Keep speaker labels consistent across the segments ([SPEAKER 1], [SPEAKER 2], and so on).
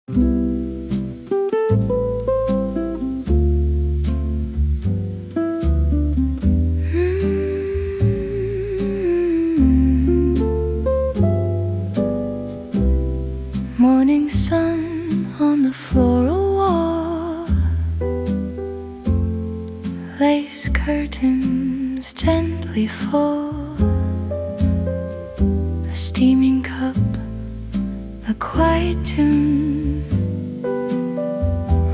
[SPEAKER 1] Morning sun on the floral wall, lace curtains gently fall, a steaming cup, a quiet tune,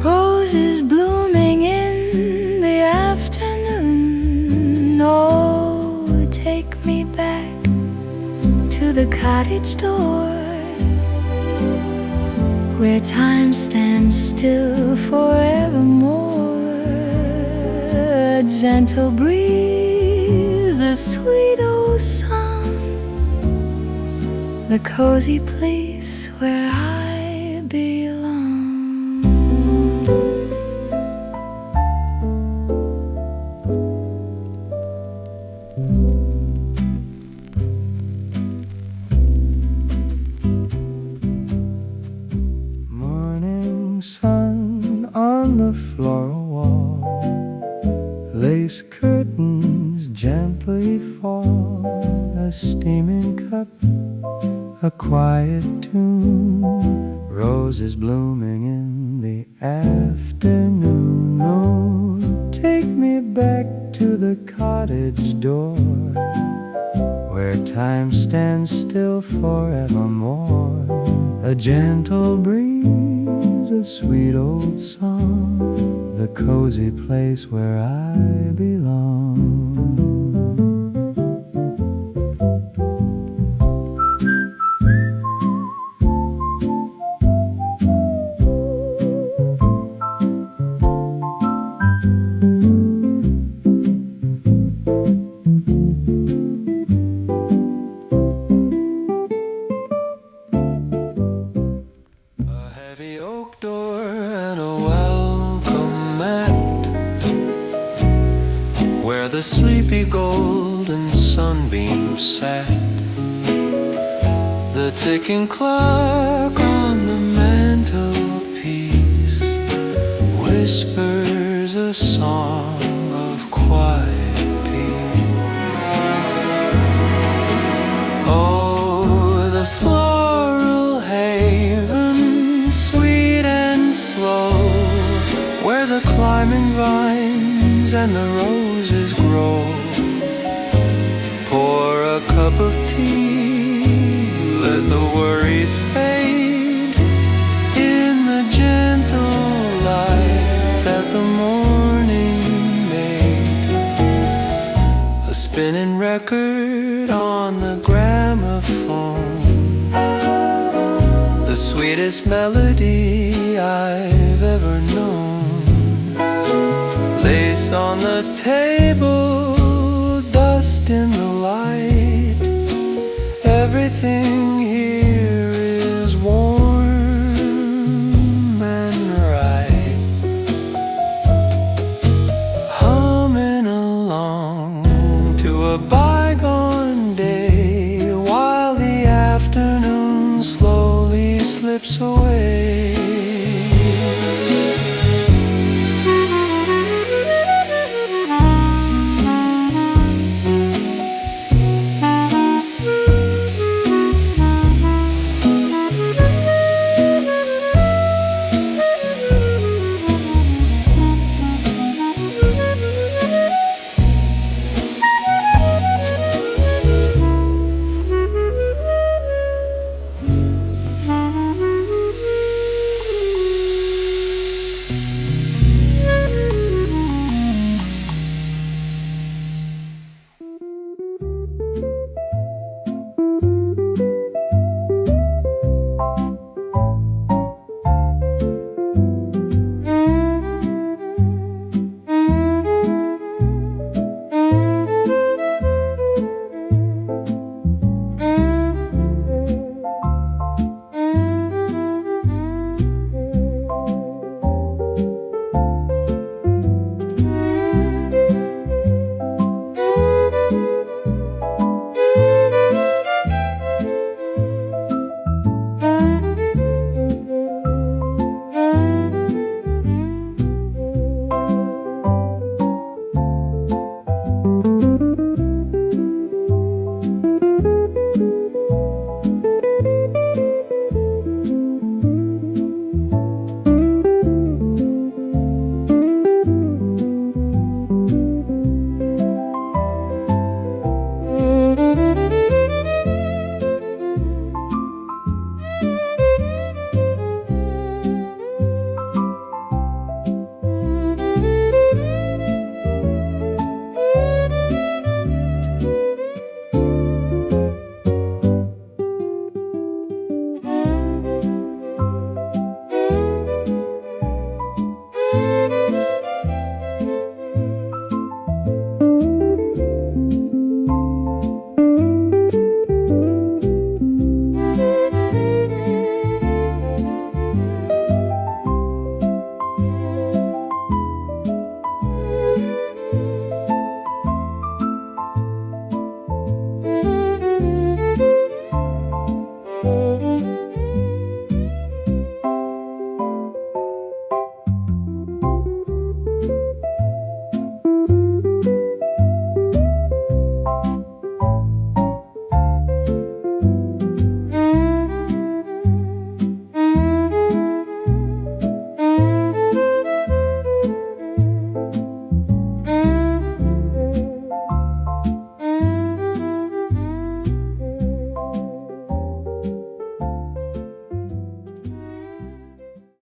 [SPEAKER 1] roses blooming in the afternoon. Oh, take me back to the cottage door, where time stands still forevermore. A gentle breeze, a sweet old song, the cozy place where I belong.
[SPEAKER 2] Sun on the floral wall, lace curtains gently fall, a steaming cup, a quiet tune, roses blooming in the afternoon. Oh, take me back to the cottage door, where time stands still forevermore. A gentle breeze, a sweet old song, the cozy place where I belong. Heavy oak door and a welcome mat, where the sleepy golden sunbeams sat. The ticking clock on the mantelpiece whispers a song of quiet peace. Oh, the floral haven, sweet and slow, where the climbing vines and the roses grow. Pour a cup of tea, let the worries fade in the gentle light that the morning made. A spinning record on the gramophone, the sweetest melody I've ever known. Lace on the table, dust in the light, everything here is warm and right. Humming along to a bygone day, while the afternoon slowly slips away.